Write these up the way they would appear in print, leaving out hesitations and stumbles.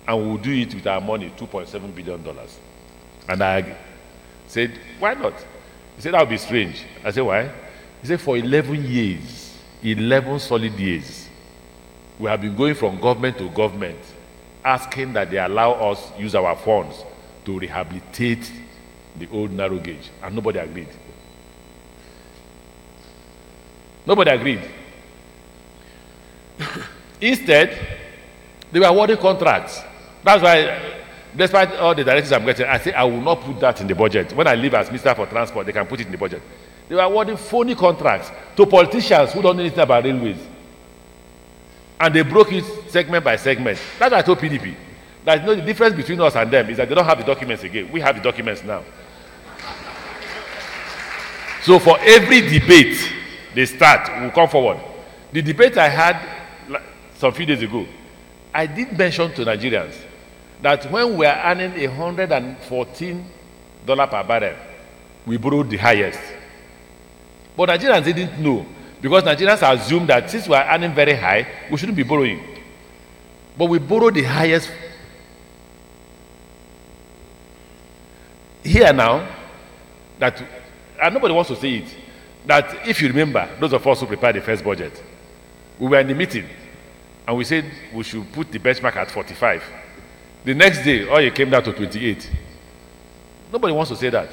and we'll do it with our money, $2.7 billion. And I said, why not? He said, that would be strange. I said, why? He said, for 11 years, 11 solid years, we have been going from government to government, asking that they allow us use our funds to rehabilitate the old narrow gauge, and nobody agreed. Nobody agreed. Instead, they were awarding contracts. That's why, despite all the directives I'm getting, I say I will not put that in the budget. When I leave as Minister for Transport, they can put it in the budget. They were awarding phony contracts to politicians who don't know anything about railways. And they broke it segment by segment. That's why I told PDP that, you know, the difference between us and them is that they don't have the documents again. We have the documents now. So for every debate they start, we'll come forward. The debate I had some few days ago, I did mention to Nigerians that when we are earning $114 per barrel, we borrowed the highest. But Nigerians didn't know, because Nigerians assumed that since we are earning very high, we shouldn't be borrowing. But we borrowed the highest. Here now, that, and nobody wants to say it, that if you remember, those of us who prepared the first budget, we were in the meeting, and we said we should put the benchmark at 45. The next day, oil came down to 28. Nobody wants to say that.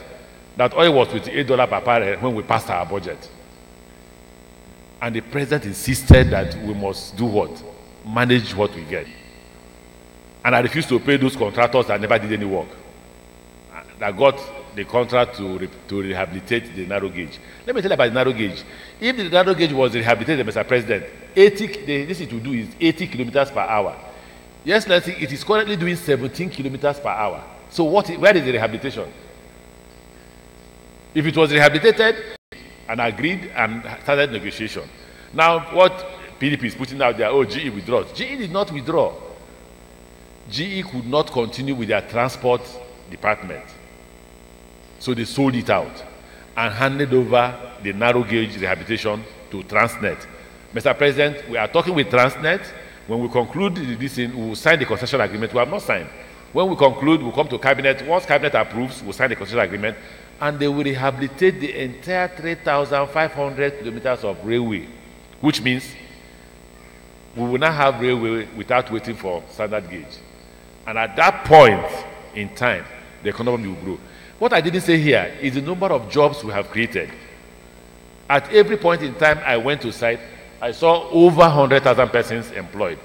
That oil was $28 per barrel when we passed our budget. And the president insisted that we must do what? Manage what we get. And I refused to pay those contractors that never did any work, that got the contract to rehabilitate the narrow gauge. Let me tell you about the narrow gauge. If the narrow gauge was rehabilitated, Mr. President, this it will do is 80 kilometers per hour. Yes, let's see, it is currently doing 17 kilometers per hour. So where is the rehabilitation? If it was rehabilitated and agreed and started negotiation. Now, what PDP is putting out there, oh, GE withdraws. GE did not withdraw. GE could not continue with their transport department. So they sold it out and handed over the narrow gauge rehabilitation to Transnet. Mr. President, we are talking with Transnet. When we conclude this, we will sign the concession agreement. We have not signed. When we conclude, we'll come to Cabinet. Once Cabinet approves, we'll sign the concession agreement, and they will rehabilitate the entire 3,500 kilometers of railway, which means we will not have railway without waiting for standard gauge. And at that point in time, the economy will grow. What I didn't say here is the number of jobs we have created. At every point in time I went to site, I saw over 100,000 persons employed.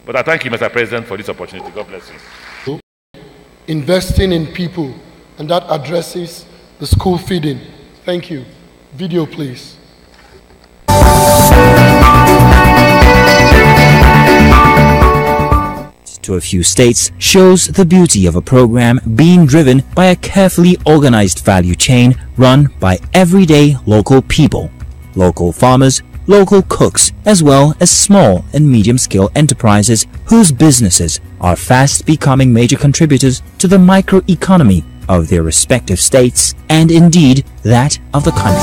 But I thank you, Mr. President, for this opportunity. God bless you. Investing in people, and that addresses the school feeding. Thank you. Video, please. To a few states shows the beauty of a program being driven by a carefully organized value chain run by everyday local people, local farmers, local cooks, as well as small and medium-scale enterprises whose businesses are fast becoming major contributors to the microeconomy of their respective states and indeed that of the country.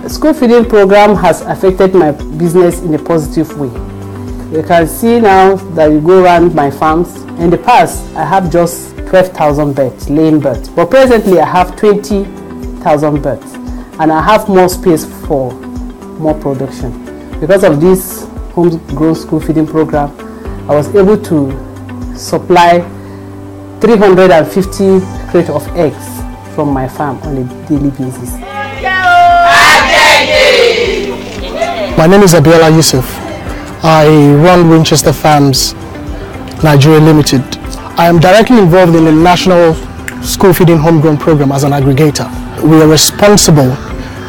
The school feeding program has affected my business in a positive way. You can see now that you go around my farms. In the past, I have just 12,000 birds, laying birds. But presently, I have 20,000 birds. And I have more space for more production. Because of this homegrown school feeding program, I was able to supply 350 crates of eggs from my farm on a daily basis. My name is Abiola Yusuf. I run Winchester Farms Nigeria Limited. I am directly involved in the national school feeding homegrown program as an aggregator. We are responsible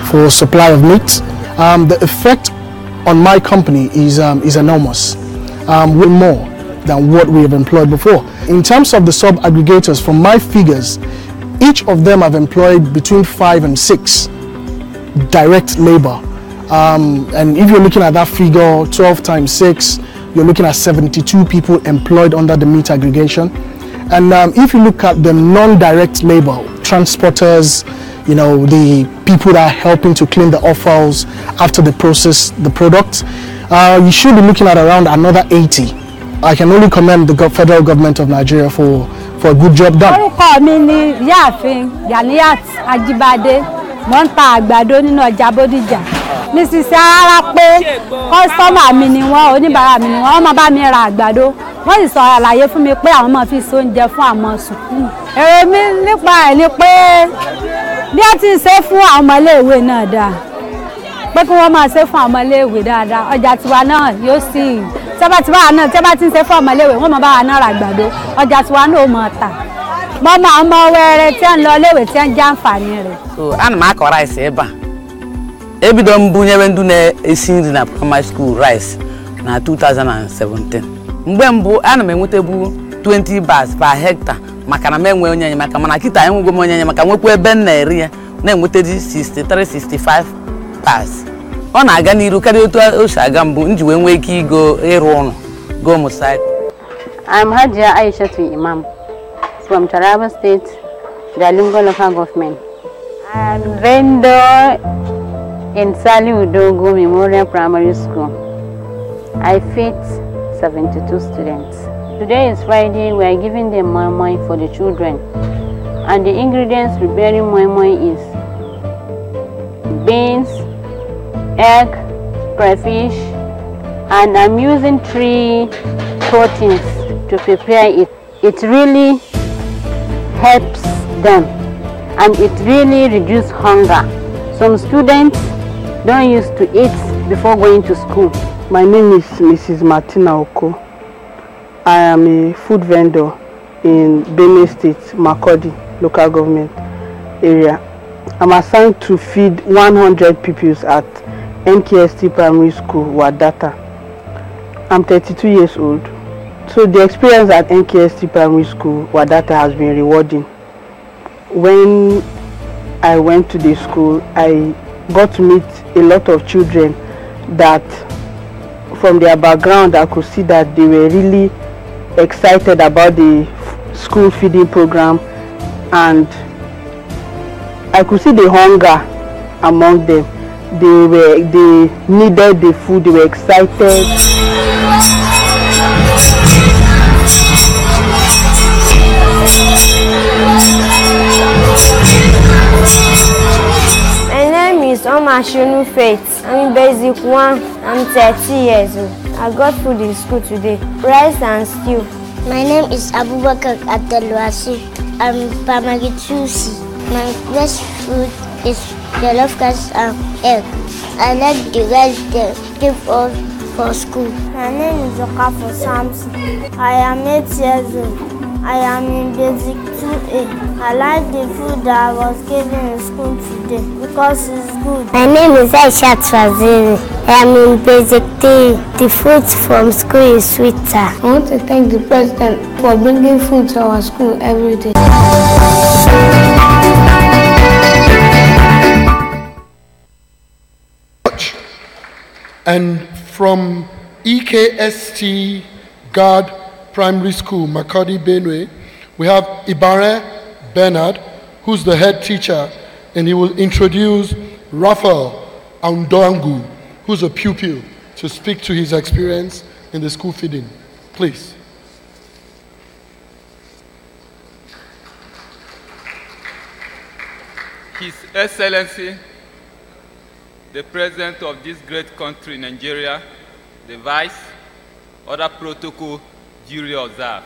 for supply of meat. The effect on my company is enormous. Way more than what we have employed before. In terms of the sub-aggregators, from my figures, each of them have employed between 5 and 6 direct labor. And if you're looking at that figure, 12 times 6, you're looking at 72 people employed under the meat aggregation. And if you look at the non-direct labor, transporters, you know, the people that are helping to clean the offals after they process the product. You should be looking at around another 80. I can only commend the federal government of Nigeria for a good job done. Mrs. Ara pé customer mi ni wọ́n, oníbàárà mi ni wọ́n máa bá mi ra àgbàdo. Wọ́n sì sọ àlàyé fún mi pé àwọn máa fi so oúnjẹ fún àwọn sùkúù. Èrò mi nípa ẹ̀ ni pé bí a ti ń ṣe fún àwọn ọmọ iléèwé náà dáa. Pé kí wọ́n máa ṣe fún àwọn ọmọ iléèwé dáadáa. Ọjà tiwa náà yóò sì tí a bá ti ń ṣe fún ọmọ iléèwé wọ́n máa bá wa náà ra àgbàdo. Ọjà tiwa náà ó máa tà. Mo máa mọ wẹ́rẹ́ tí ń lọ iléèwé tí ń jẹ àǹfààní rẹ̀. So ana m akọ rice ebe a. Ebido mbunye ndu na-esi nri na primary school rice na 2017. Mgbe mbụ ana m enwetebu 20 bars per hectare maka na m enwe onye enyemaka mana kịta enwego m onye enyemaka nwekwa ebe m na-eri ya na-enwetedi 63-65 bars. Ọ na-aga n'iru karịa otu o si aga mbụ nji wee nwee ike ịgo ịrụ ụlọ go motorcycle. I'm Hajia Aishatu Imam from Taraba State, Jalingo local government. I'm vendor in Sali Udogo Memorial Primary School. I feed 72 students. Today is Friday. We are giving them moi moi for the children. And the ingredients preparing moi moi is beans, egg, crayfish, and I'm using 3 proteins to prepare it. It really helps them and it really reduces hunger. Some students don't used to eat before going to school. My name is Mrs. Martina Oko. I am a food vendor in Benue State, Makurdi local government area. I'm assigned to feed 100 pupils at NKST Primary School, Wadata. I'm 32 years old. So the experience at NKST Primary School, Wadata, has been rewarding. When I went to the school, I got to meet a lot of children that from their background I could see that they were really excited about the school feeding program, and I could see the hunger among them. They needed the food, they were excited. Omashunu Faith. I'm in basic 1. I'm 30 years old. I got food in school today. Rice and stew. My name is Abubakar Abdelwasi. I'm primary 2C. My best food is jollof rice and egg. I like the rice they give us for school. My name is Okafo Samson. I am 8 years old. I am in basic 2A. I like the food that I was given in school today because it's good. My name is Aisha Twaziri. I am in basic 3. The food from school is sweeter. I want to thank the president for bringing food to our school every day. And from EKST Guard Primary School, Makurdi, Benue, we have Ibare Bernard, who's the head teacher, and he will introduce Raphael Andoangu, who's a pupil, to speak to his experience in the school feeding. Please. His Excellency, the President of this great country, Nigeria, the Vice, other protocol duly observed.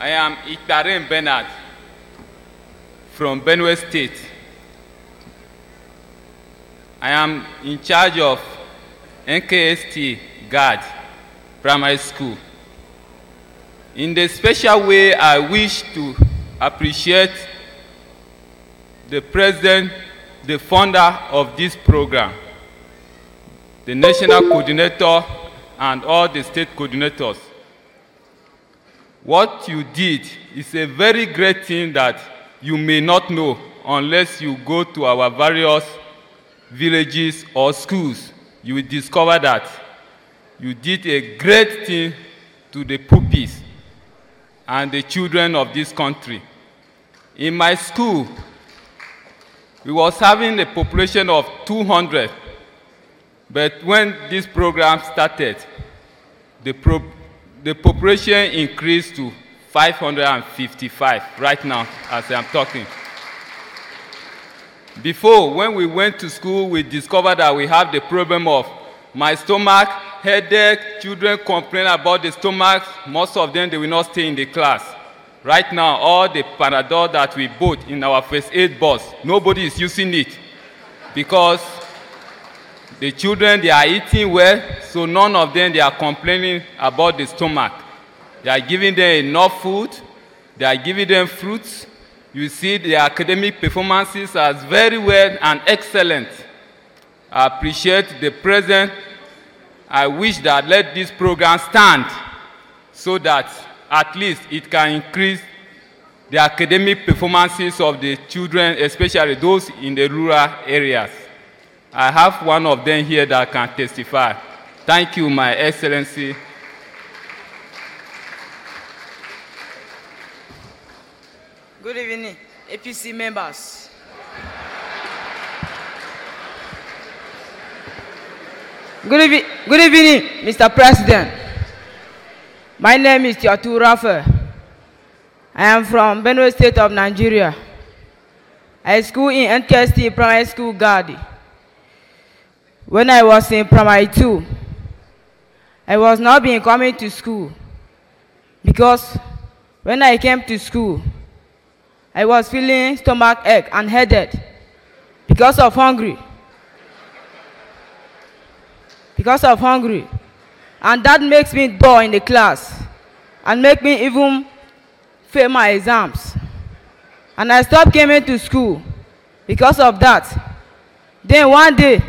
I am Ibare Bernard from Benue State. I am in charge of NKST Guard Primary School. In the special way, I wish to appreciate the President, the founder of this program, the national coordinator, and all the state coordinators. What you did is a very great thing that you may not know unless you go to our various villages or schools. You will discover that you did a great thing to the pupils and the children of this country. In my school, we was having a population of 200, but when this program started, the population increased to 555 right now as I'm talking. Before, when we went to school, we discovered that we have the problem of my stomach, headache, children complain about the stomach. Most of them, they will not stay in the class. Right now, all the Panadol that we bought in our first aid box, nobody is using it because the children, they are eating well, so none of them, they are complaining about the stomach. They are giving them enough food. They are giving them fruits. You see the academic performances as very well and excellent. I appreciate the present. I wish that let this program stand so that at least it can increase the academic performances of the children, especially those in the rural areas. I have one of them here that can testify. Thank you, My Excellency. Good evening, APC members. Good evening, Mr. President. My name is Tiatu Rafa. I am from Benue State of Nigeria. I school in NKST Primary School, Gadi. When I was in Primary 2, I was not being coming to school because when I came to school, I was feeling stomach ache and headache because of hungry. And that makes me dull in the class and make me even fail my exams. And I stopped coming to school because of that. Then one day,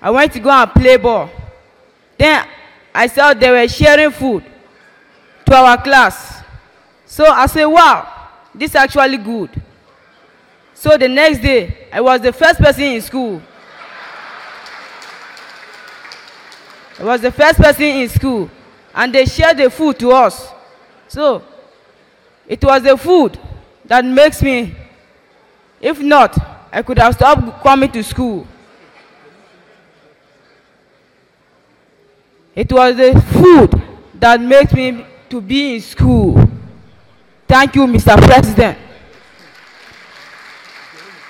I went to go and play ball. Then I saw they were sharing food to our class. So I said, wow, this is actually good. So the next day, I was the first person in school. And they shared the food to us. So it was the food that makes me, if not, I could have stopped coming to school. It was the food that makes me to be in school. Thank you, Mr. President.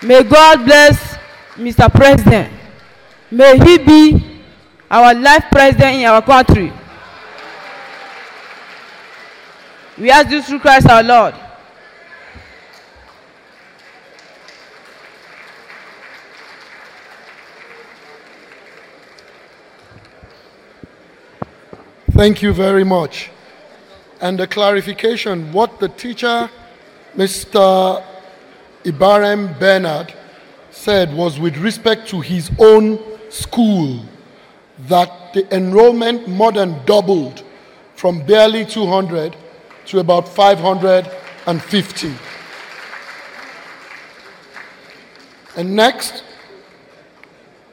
May God bless Mr. President. May he be our life president in our country. We ask this through Christ our Lord. Thank you very much. And the clarification, what the teacher, Mr. Ibarem Bernard, said was with respect to his own school, that the enrollment more than doubled from barely 200 to about 550. And next,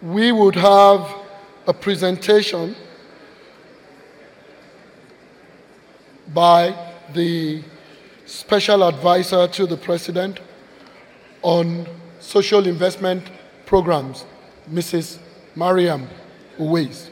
we would have a presentation by the Special Advisor to the President on Social Investment Programs, Mrs. Mariam Uwais.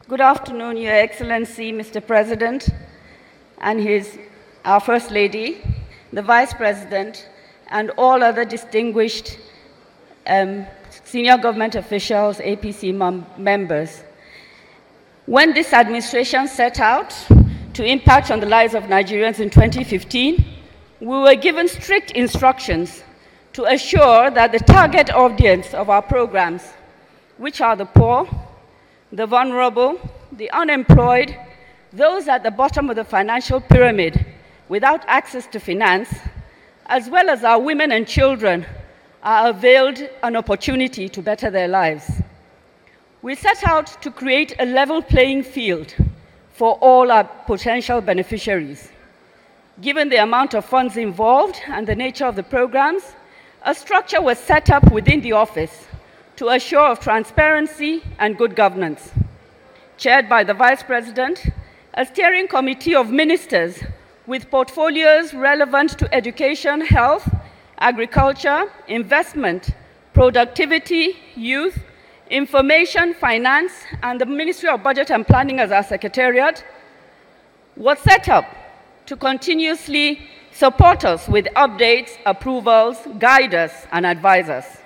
Good afternoon, Your Excellency, Mr. President, and our First Lady, the Vice President, and all other distinguished senior government officials, APC members. When this administration set out to impact on the lives of Nigerians in 2015, we were given strict instructions to assure that the target audience of our programs, which are the poor, the vulnerable, the unemployed, those at the bottom of the financial pyramid without access to finance, as well as our women and children, are availed an opportunity to better their lives. We set out to create a level playing field for all our potential beneficiaries. Given the amount of funds involved and the nature of the programs, a structure was set up within the office to assure of transparency and good governance. Chaired by the Vice President, a steering committee of ministers with portfolios relevant to education, health, agriculture, investment, productivity, youth, information, finance, and the Ministry of Budget and Planning as our secretariat, was set up to continuously support us with updates, approvals, guide us, and advise us.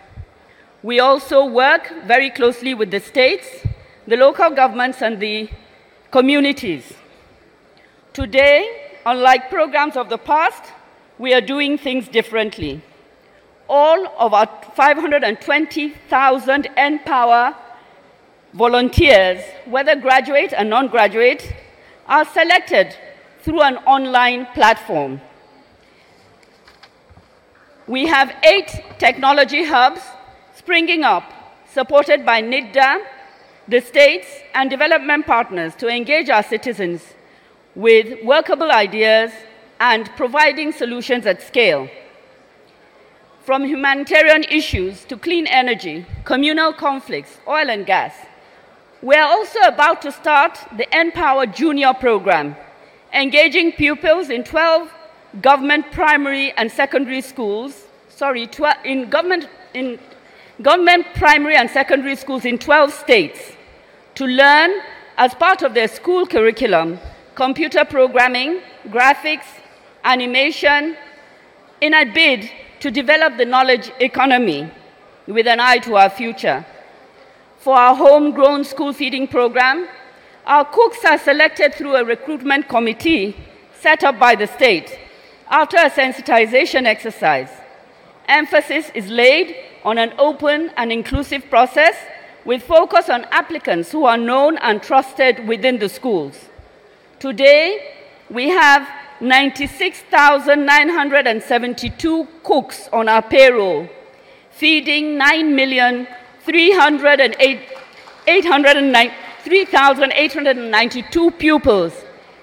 We also work very closely with the states, the local governments, and the communities. Today, unlike programs of the past, we are doing things differently. All of our 520,000 N-Power volunteers, whether graduate and non-graduate, are selected through an online platform. We have 8 technology hubs springing up, supported by NIDDA, the states, and development partners to engage our citizens with workable ideas and providing solutions at scale. From humanitarian issues to clean energy, communal conflicts, oil and gas. We are also about to start the N-Power Junior program, engaging pupils in 12 government primary and secondary schools, in government primary and secondary schools in 12 states to learn, as part of their school curriculum, computer programming, graphics, animation, in a bid to develop the knowledge economy with an eye to our future. For our homegrown school feeding program, our cooks are selected through a recruitment committee set up by the state after a sensitization exercise. Emphasis is laid on an open and inclusive process with focus on applicants who are known and trusted within the schools. Today, we have 96,972 cooks on our payroll, feeding 9,308,892 pupils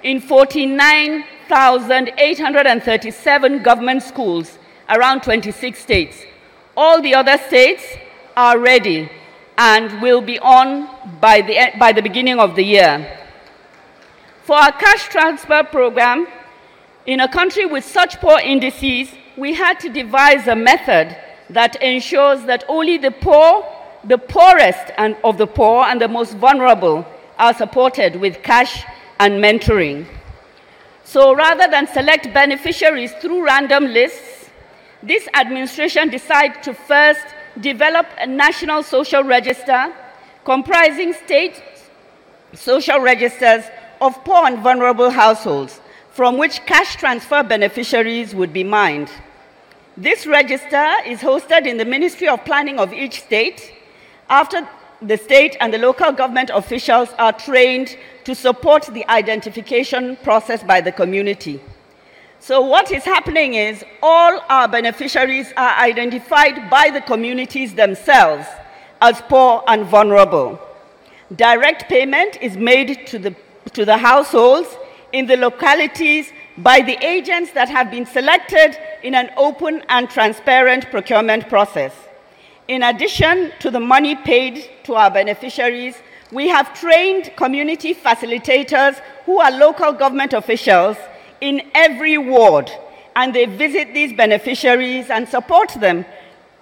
in 49,837 government schools around 26 states. All the other states are ready and will be on by the beginning of the year. For our cash transfer program, in a country with such poor indices, we had to devise a method that ensures that only the poor, the poorest of the poor and the most vulnerable are supported with cash and mentoring. So rather than select beneficiaries through random lists, this administration decided to first develop a national social register comprising state social registers of poor and vulnerable households, from which cash transfer beneficiaries would be mined. This register is hosted in the Ministry of Planning of each state, after the state and the local government officials are trained to support the identification process by the community. So what is happening is all our beneficiaries are identified by the communities themselves as poor and vulnerable. Direct payment is made to the households in the localities by the agents that have been selected in an open and transparent procurement process. In addition to the money paid to our beneficiaries, we have trained community facilitators who are local government officials in every ward, and they visit these beneficiaries and support them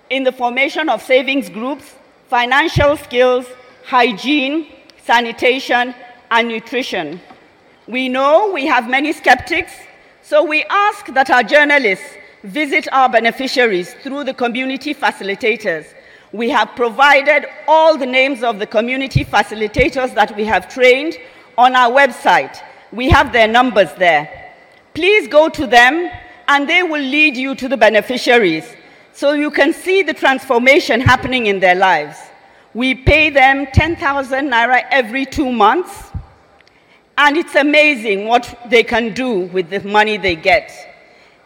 in the formation of savings groups, financial skills, hygiene, sanitation, and nutrition. We know we have many skeptics, so we ask that our journalists visit our beneficiaries through the community facilitators. We have provided all the names of the community facilitators that we have trained on our website. We have their numbers there. Please go to them and they will lead you to the beneficiaries so you can see the transformation happening in their lives. We pay them 10,000 naira every 2 months, and it's amazing what they can do with the money they get.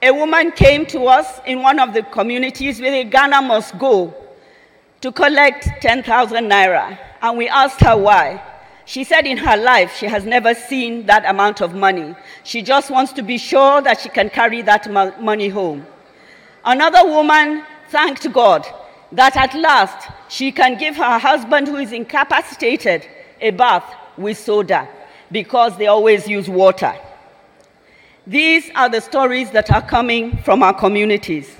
a woman came to us in one of the communities with a Ghana must go to collect 10,000 naira. And we asked her why. She said in her life, she has never seen that amount of money. She just wants to be sure that she can carry that money home. Another woman thanked God that at last she can give her husband, who is incapacitated, a bath with soda because they always use water. These are the stories that are coming from our communities.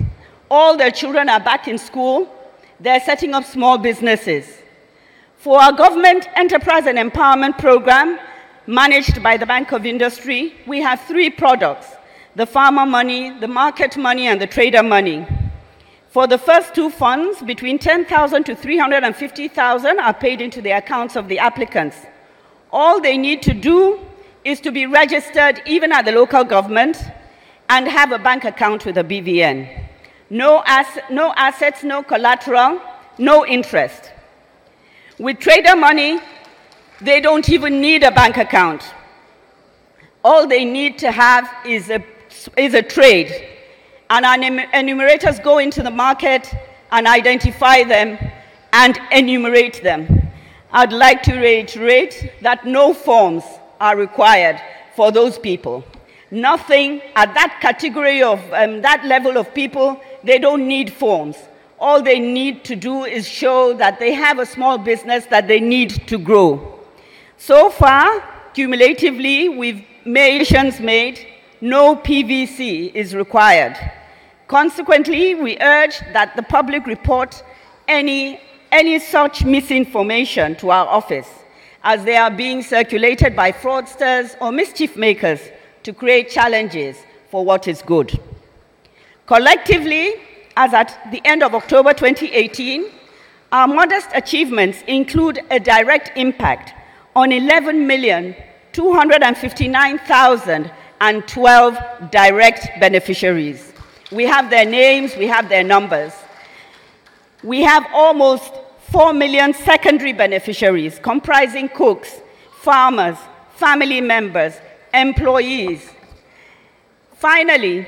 All their children are back in school. They're setting up small businesses. For our government enterprise and empowerment program, managed by the Bank of Industry, we have 3 products: the farmer money, the market money, and the trader money. For the first 2 funds, between 10,000 to 350,000 are paid into the accounts of the applicants. All they need to do is to be registered even at the local government and have a bank account with a BVN. No assets, no collateral, no interest. With trader money, they don't even need a bank account. All they need to have is a trade. And our enumerators go into the market and identify them and enumerate them. I'd like to reiterate that no forms are required for those people. Nothing at that category of that level of people, they don't need forms. All they need to do is show that they have a small business that they need to grow. So far, cumulatively, we've made no PVC is required. Consequently, we urge that the public report any such misinformation to our office, as they are being circulated by fraudsters or mischief makers to create challenges for what is good. Collectively, as at the end of October 2018, our modest achievements include a direct impact on 11,259,012 direct beneficiaries. We have their names, we have their numbers. We have almost 4 million secondary beneficiaries, comprising cooks, farmers, family members, employees. Finally,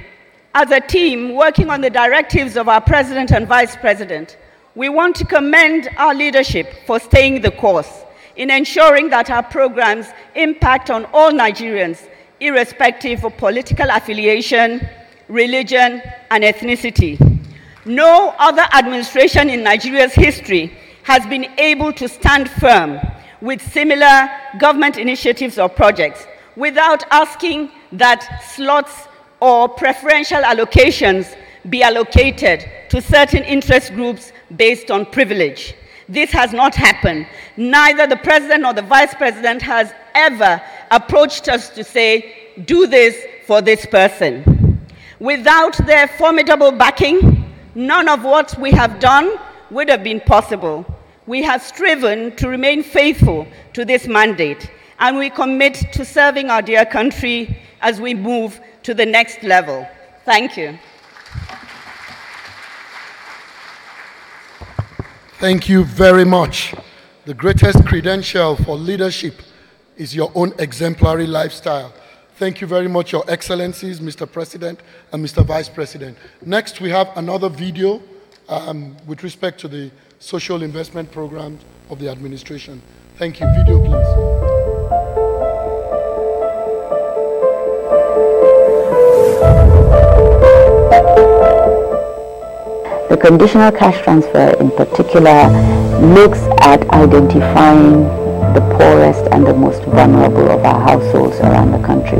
as a team working on the directives of our President and Vice President, we want to commend our leadership for staying the course in ensuring that our programs impact on all Nigerians, irrespective of political affiliation, religion, and ethnicity. No other administration in Nigeria's history has been able to stand firm with similar government initiatives or projects without asking that slots or preferential allocations be allocated to certain interest groups based on privilege. This has not happened. Neither the President nor the Vice President has ever approached us to say, do this for this person. Without their formidable backing, none of what we have done would have been possible. We have striven to remain faithful to this mandate, and we commit to serving our dear country as we move to the next level. Thank you. Thank you very much. The greatest credential for leadership is your own exemplary lifestyle. Thank you very much, Your Excellencies, Mr. President and Mr. Vice President. Next, we have another video with respect to the social investment programs of the administration. Thank you. Video, please. The conditional cash transfer in particular looks at identifying the poorest and the most vulnerable of our households around the country.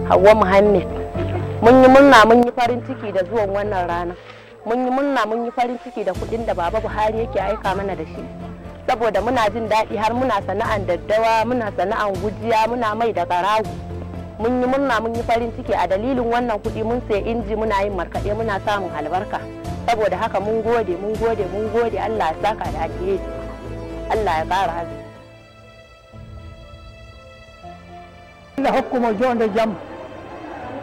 Hawa Muhammad, mun yi murna mun yi farin ciki da zuwan wannan rana. Mun yi murna mun yi farin ciki da kudin da Baba Buhari yake aika mana da shi. Saboda muna jin daɗi har muna sana'an daddawa, muna sana'an gujiya, muna mai da karagu. Mun yi murna mun yi farin ciki a dalilin wannan kudi mun sai inji muna yin markaɗe muna samun albarka. Saboda haka mun gode, mun gode, mun gode, Allah ya saka da alheri. Allah ya ƙara haske. Allah hukuma jon da jam.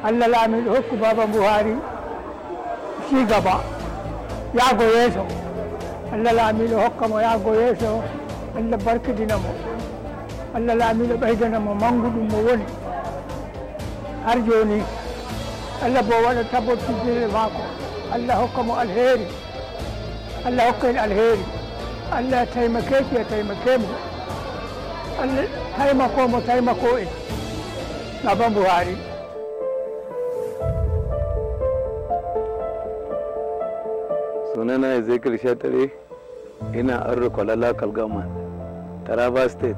Allah lamin hukuma Baba Buhari. Shi gaba. ya goye su Allah lamido hokkamo ya goye su Allah barkidinamo Allah lamido ɓeydanamo mangudum mo woni har joni Allah bo waɗa tabbotidire mako Allah hokkamo alheri Allah hokka en alheri Allah taimakeki ya taimakemo Allah taimako en Baba Buhari. Sunana Ezekiel Shatare, ina Arro Kwalala Kalgama, Taraba State.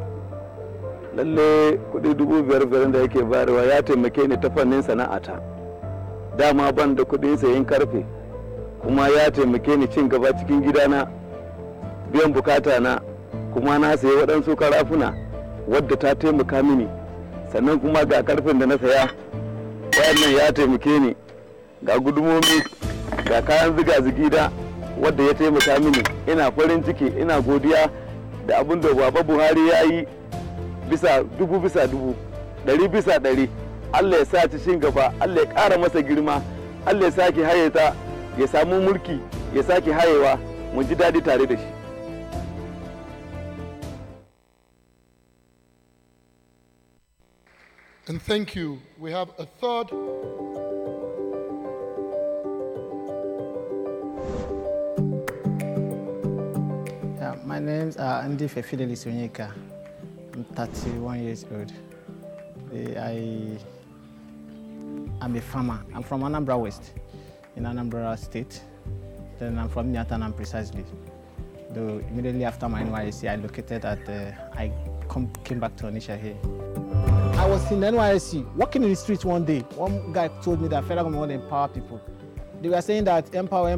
Lalle kudi 5,000 da yake bayarwa ya taimake ni ta fannin sana'ata. Dama ban da kudin sayin karfe, kuma ya taimake ni cin gaba cikin gidana, biyan bukata na, kuma na sayi waɗansu karafuna wadda ta taimaka mini. Sannan kuma ga karfin da na saya, wayannan ya taimake ni, ga gudumomi, ga kayan ziga-zigi da wadda ya taimaka mini. Ina farin ciki, ina godiya da abin da Baba Buhari ya yi bisa 1000%, 100%. Allah ya sa ci shin gaba, Allah ya ƙara masa girma, Allah ya sake hayeta, ya samu mulki, ya sake hayewa, mu ji daɗi tare da shi. And thank you. We have a third. My name is Andy Fidelis Onyeka. I'm 31 years old. I'm a farmer. I'm from Anambra West, in Anambra State. Then I'm from Nyatanam precisely. Though immediately after my NYSC, I located I came back to Onitsha here. I was in NYSC, walking in the street one day. One guy told me that federal government want to empower people. They were saying that empower.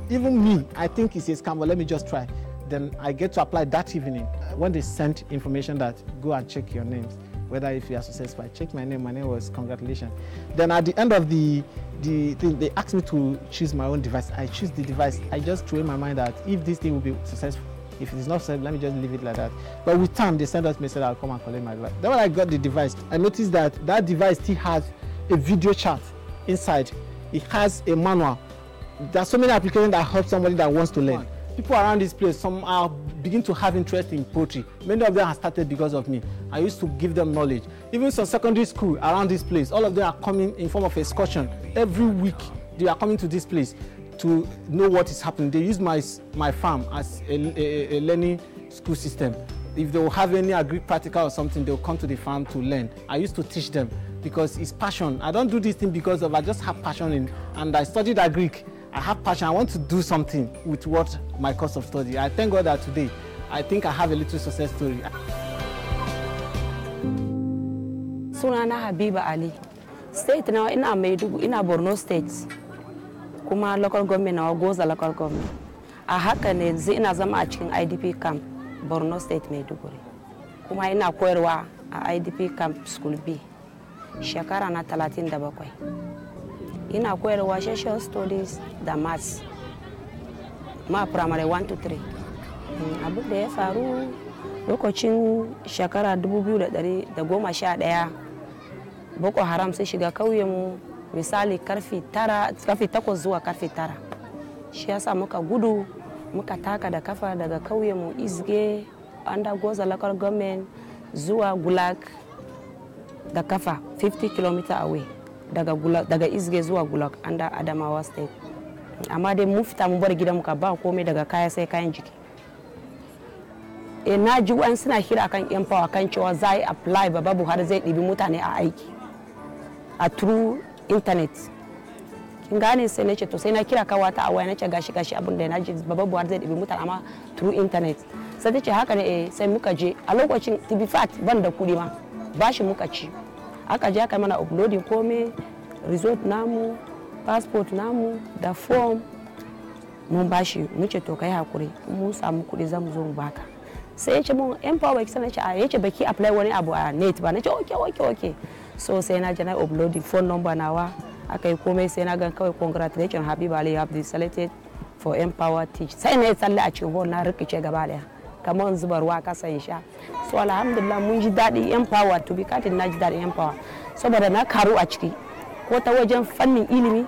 Even me, I think it's a scam, but let me just try. Then I get to apply that evening. When they sent information that go and check your names, whether if you are successful, I checked my name was congratulations. Then at the end of the thing, they asked me to choose my own device. I choose the device. I just threw in my mind that if this thing will be successful, if it is not successful, let me just leave it like that. But with time, they sent us message, I'll come and collect my device. Then when I got the device, I noticed that that device still has a video chat inside. It has a manual. There are so many applications that help somebody that wants to learn. People around this place, some are beginning to have interest in poetry. Many of them have started because of me. I used to give them knowledge. Even some secondary school around this place, all of them are coming in form of excursion. Every week, they are coming to this place to know what is happening. They use my farm as a learning school system. If they will have any agri practical or something, they will come to the farm to learn. I used to teach them because it's passion. I don't do this thing because of I just have passion and I studied agri. I have passion. I want to do something with what my course of study. I thank God that today, I think I have a little success story. Sunana Habiba Ali. State now ina Maiduguri, ina Borno State. Kuma local government na Goza local government. A haka ne yanzu ina zama a cikin IDP camp Borno State Maiduguri. Kuma ina koyarwa a IDP camp School B. Shekara na 37. Ina koyarwa social studies da maths. Ma primary 1 to 3. Abu da ya faru lokacin shekara 2011 Boko Haram sai shiga kauyenmu misali karfe 8 zuwa karfe 9. Shi yasa muka gudu muka taka da kafa daga kauyenmu Izge under Goza local government zuwa Gulag da kafa 50 km away daga Izge zuwa Gulag under Adamawa state. Amma dai mu fita mu bar gidan muka ba komai daga kaya sai kayan jiki. Na ji wani suna hira kan empower kan cewa za a apply Baba Buhari zai ɗibi mutane a aiki a through internet. Kin gane sai na ce to sai na kira kawata a waya na ce gashi abin da na ji Baba Buhari zai ɗibi mutane amma through internet. Sai ta ce haka ne sai muka je a lokacin to be fact ban da kuɗi ma bashi muka ci. Aka je aka mana uploading komai result namu passport namu da form mun bashi mu ce to kai hakuri mun samu kuɗi zamu zo mu baka. Sai ya ce mun empower Excellency ya ce baki apply wani abu a net ba na ce okay. So sai na je na upload phone number nawa aka yi komai sai na ga kawai congratulations Habiba Ali, you have been selected for empower teach. Sai na yi tsalle a cikin hall na rikice gaba daya kamar zubar ruwa kasa in sha. So alhamdulillah mun ji daɗi empower to be katin na ji daɗi empower saboda na karu a ciki ko ta wajen fannin ilimi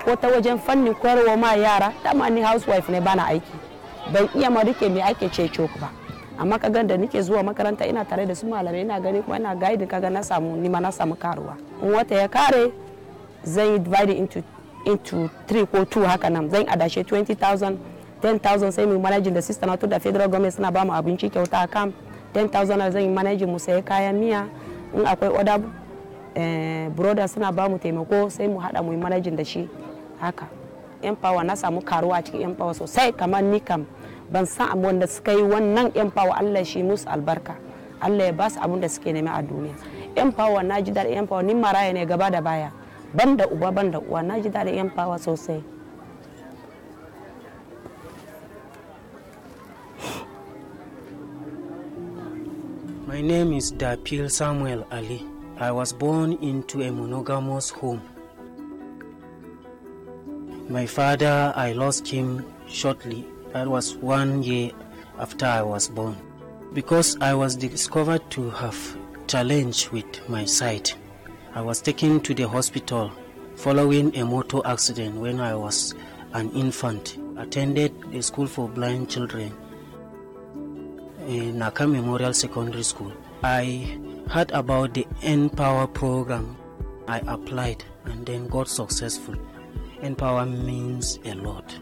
ko ta wajen fannin koyarwa ma yara dama ni housewife ne bana aiki ban iya ma rike me ake cece ku ba amma kaga da nake zuwa makaranta ina tare da su malamai ina gani kuma ina guide kaga na samu ni ma na samu karuwa in wata ya kare zan yi divide into 3 ko 2 haka nan zan adashe 20,000 10,000 sai mu managing da sister na to da federal government suna ba mu abinci kyauta a camp 10,000 zan yi managing mu sai kayan miya in akwai order brothers suna ba mu taimako sai mu hada mu yi managing da shi haka empower na samu karuwa cikin empower sosai kamar ni kam ban san abin wanda suka yi wannan empower Allah shi musu albarka Allah ya ba su abin da suke nema a duniya empower na ji daɗin empower ni maraya ne gaba da baya banda uba banda uwa na ji daɗin empower sosai. My name is Dapil Samuel Ali. I was born into a monogamous home. My father, I lost him shortly. That was 1 year after I was born. Because I was discovered to have challenge with my sight, I was taken to the hospital following a motor accident when I was an infant. Attended a school for blind children in Naka Memorial Secondary School. I heard about the Empower program. I applied and then got successful. Empower means a lot.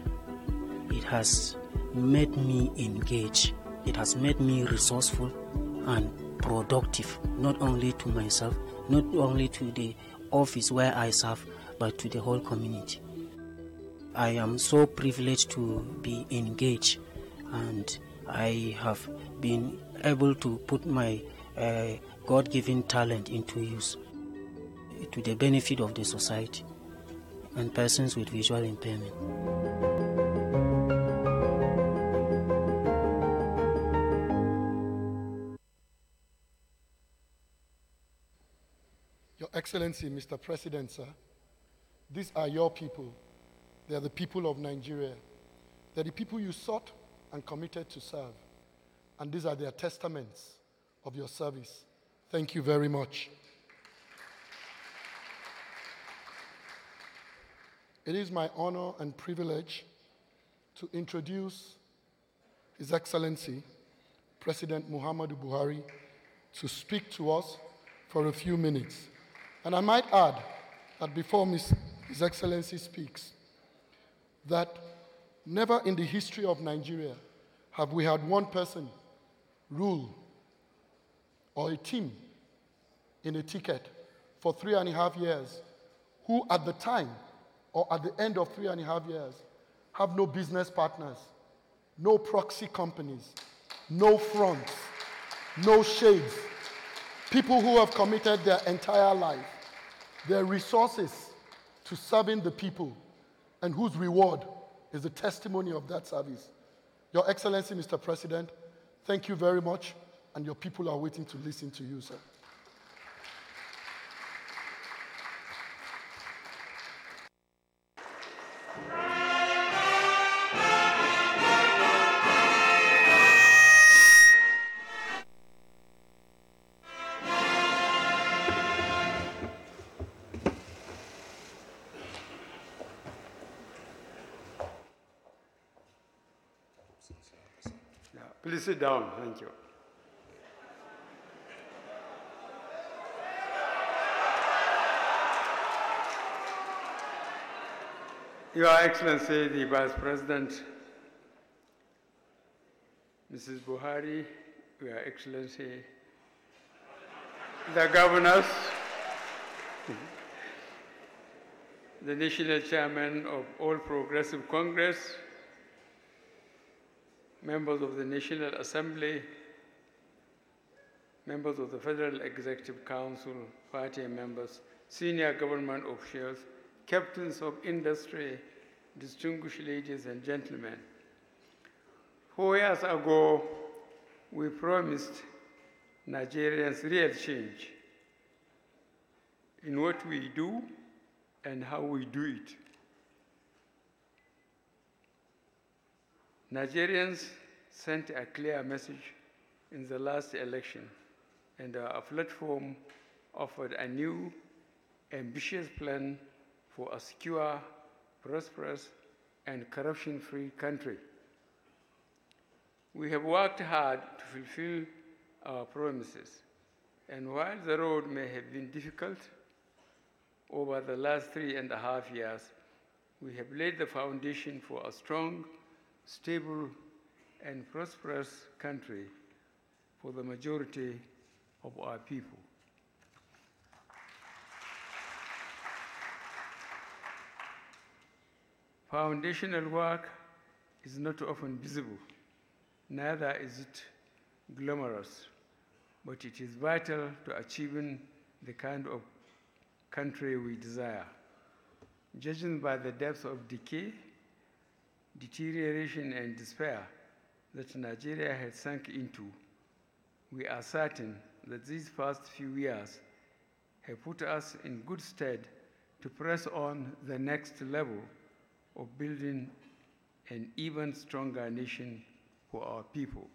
It has made me engage. It has made me resourceful and productive, not only to myself, not only to the office where I serve, but to the whole community. I am so privileged to be engaged, and I have been able to put my God-given talent into use to the benefit of the society and persons with visual impairment. Your Excellency, Mr. President, sir, these are your people. They are the people of Nigeria. They are the people you sought and committed to serve. And these are their testaments of your service. Thank you very much. It is my honor and privilege to introduce His Excellency, President Muhammadu Buhari, to speak to us for a few minutes. And I might add that before His Excellency speaks, that never in the history of Nigeria have we had one person rule or a team in a ticket for 3.5 years who at the time or at the end of 3.5 years have no business partners, no proxy companies, no fronts, no shades, people who have committed their entire life, their resources to serving the people, and whose reward is the testimony of that service. Your Excellency, Mr. President, thank you very much, and your people are waiting to listen to you, sir. Please sit down. Thank you. Your Excellency, the Vice President, Mrs. Buhari, Your Excellency, the governors, the National Chairman of All Progressive Congress, members of the National Assembly, members of the Federal Executive Council, party members, senior government officials, captains of industry, distinguished ladies and gentlemen. 4 years ago, we promised Nigerians real change in what we do and how we do it. Nigerians sent a clear message in the last election, and our platform offered a new, ambitious plan for a secure, prosperous, and corruption-free country. We have worked hard to fulfill our promises, and while the road may have been difficult, over the last 3.5 years, we have laid the foundation for a strong, stable, and prosperous country for the majority of our people. Foundational work is not often visible, neither is it glamorous, but it is vital to achieving the kind of country we desire. Judging by the depth of decay, deterioration, and despair that Nigeria has sunk into, we are certain that these past few years have put us in good stead to press on the next level of building an even stronger nation for our people.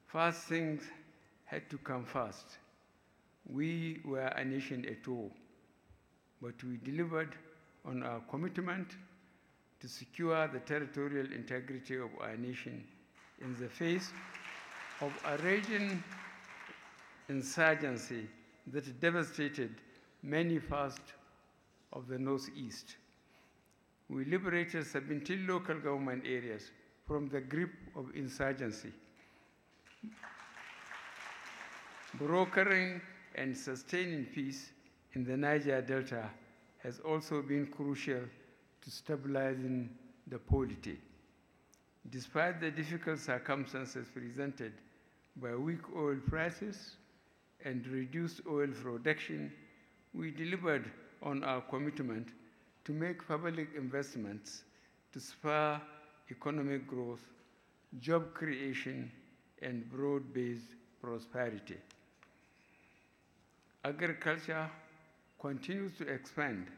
First things had to come first. We were a nation at war, but we delivered on our commitment to secure the territorial integrity of our nation in the face of a raging insurgency that devastated many parts of the Northeast. We liberated 17 local government areas from the grip of insurgency. Brokering and sustaining peace in the Niger Delta has also been crucial to stabilizing the polity. Despite the difficult circumstances presented by weak oil prices and reduced oil production, we delivered on our commitment to make public investments to spur economic growth, job creation, and broad-based prosperity. Agriculture continues to expand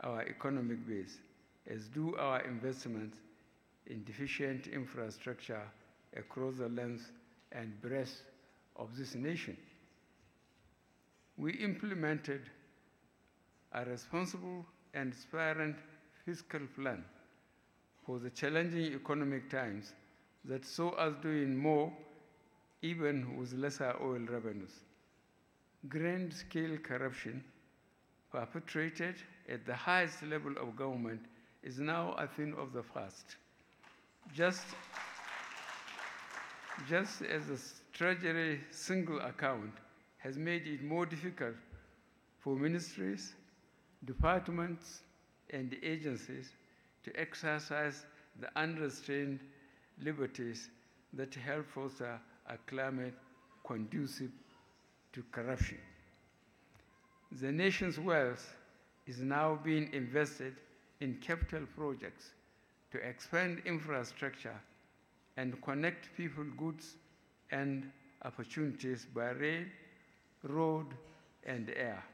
our economic base, as do our investments in deficient infrastructure across the length and breadth of this nation. We implemented a responsible and transparent fiscal plan for the challenging economic times that saw us doing more even with lesser oil revenues. Grand-scale corruption perpetrated at the highest level of government is now a thing of the past. Just as the Treasury single account has made it more difficult for ministries, departments, and agencies to exercise the unrestrained liberties that help foster a climate conducive to corruption. The nation's wealth is now being invested in capital projects to expand infrastructure and connect people, goods, and opportunities by rail, road, and air.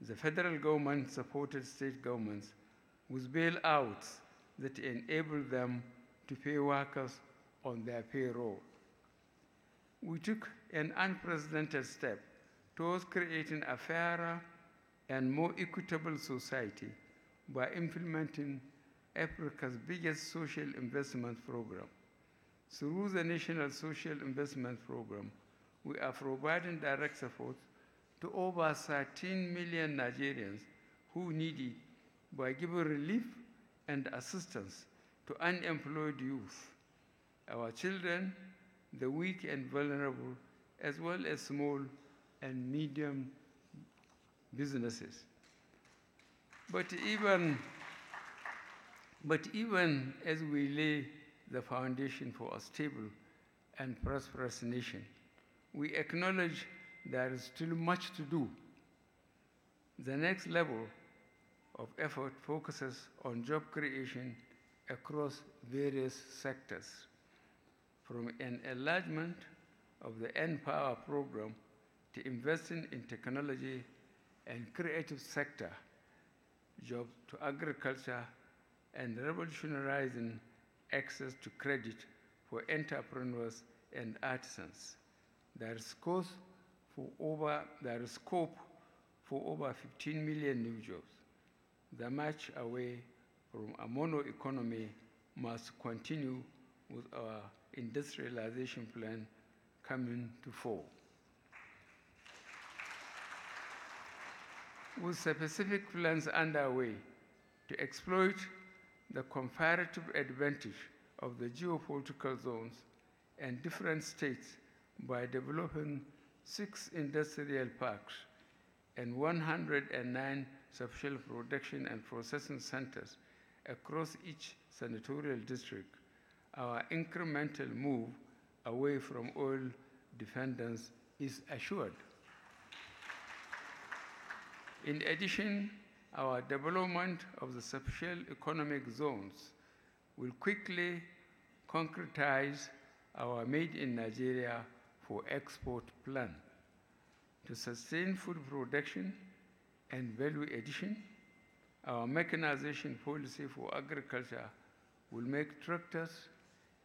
The federal government supported state governments with bailouts that enable them to pay workers on their payroll. We took an unprecedented step towards creating a fairer and more equitable society by implementing Africa's biggest social investment program. Through the National Social Investment Program, we are providing direct support to over 13 million Nigerians who need it by giving relief and assistance to unemployed youth, our children, the weak and vulnerable, as well as small and medium businesses. But even as we lay the foundation for a stable and prosperous nation, we acknowledge there is still much to do. The next level of effort focuses on job creation across various sectors, from an enlargement of the N-Power program to investing in technology and creative sector jobs to agriculture and revolutionizing access to credit for entrepreneurs and artisans. There is scope for over 15 million new jobs. the march away from a mono economy must continue with our industrialization plan coming to fore. With specific plans underway to exploit the comparative advantage of the geopolitical zones and different states by developing 6 industrial parks and 109 subshell production and processing centers across each senatorial district, our incremental move away from oil dependence is assured. In addition, our development of the subshell economic zones will quickly concretize our Made in Nigeria for Export plan. To sustain food production and value addition, our mechanization policy for agriculture will make tractors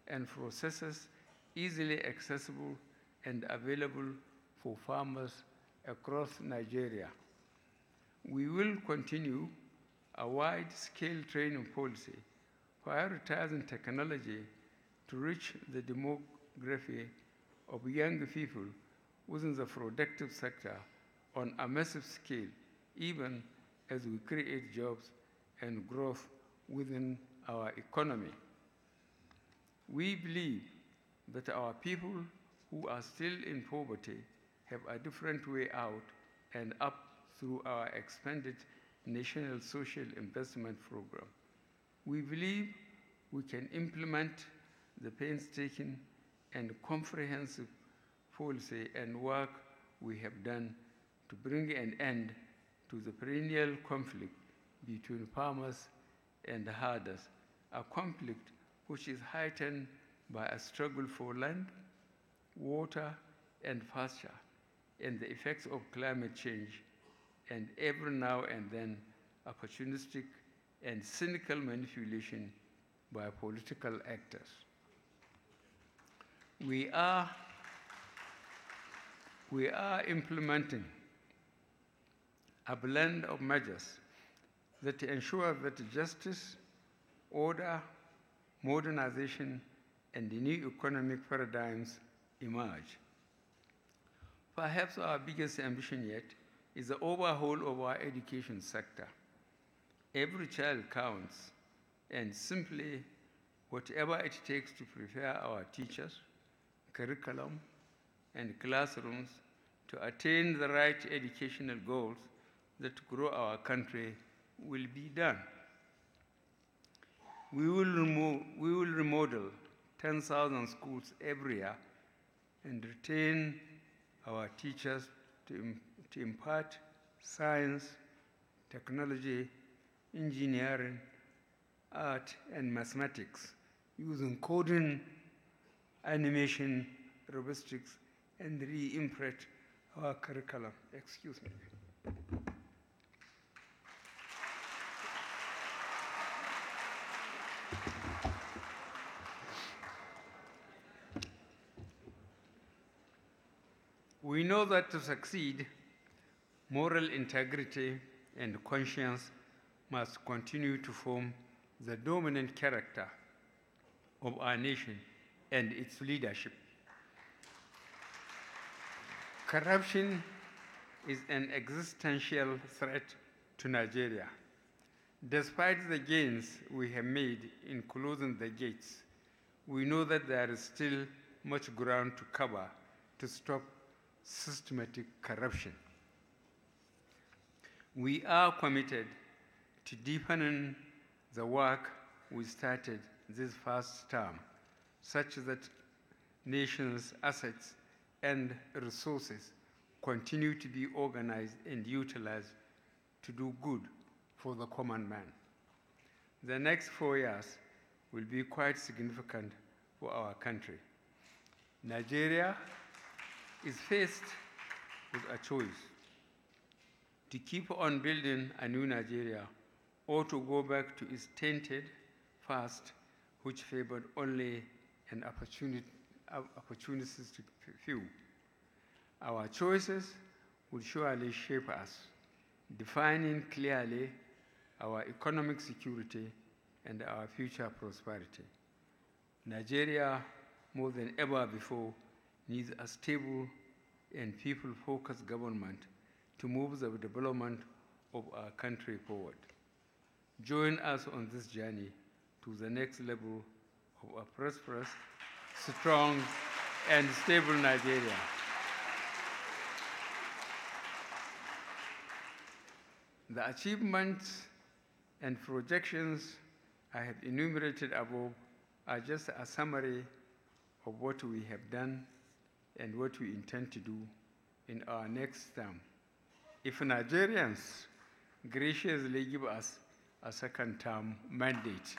and processors easily accessible and available for farmers across Nigeria. We will continue a wide-scale training policy, prioritizing technology to reach the demography of young people within the productive sector on a massive scale, even as we create jobs and growth within our economy. We believe that our people who are still in poverty have a different way out and up through our expanded National Social Investment Program. We believe we can implement the painstaking and comprehensive policy and work we have done to bring an end to the perennial conflict between farmers and herders, a conflict which is heightened by a struggle for land, water, and pasture, and the effects of climate change, and every now and then opportunistic and cynical manipulation by political actors. We are implementing a blend of measures that ensure that justice, order, modernization, and the new economic paradigms emerge. Perhaps our biggest ambition yet is the overhaul of our education sector. Every child counts, and simply whatever it takes to prepare our teachers, curriculum, and classrooms to attain the right educational goals that grow our country will be done. We will remodel 10,000 schools every year and retain our teachers to impart science, technology, engineering, art, and mathematics using coding, animation, robotics, and re-imprint our curriculum. Excuse me. We know that to succeed, moral integrity and conscience must continue to form the dominant character of our nation and its leadership. Corruption is an existential threat to Nigeria. Despite the gains we have made in closing the gates, we know that there is still much ground to cover to stop systematic corruption. We are committed to deepening the work we started this first term, such that nations' assets and resources continue to be organized and utilized to do good for the common man. The next 4 years will be quite significant for our country. Nigeria is faced with a choice: to keep on building a new Nigeria or to go back to its tainted past, which favored only an opportunistic few. Our choices will surely shape us, defining clearly our economic security, and our future prosperity. Nigeria, more than ever before, needs a stable and people-focused government to move the development of our country forward. Join us on this journey to the next level of a prosperous, strong, and stable Nigeria. The achievements and projections I have enumerated above are just a summary of what we have done and what we intend to do in our next term. If Nigerians graciously give us a second term mandate.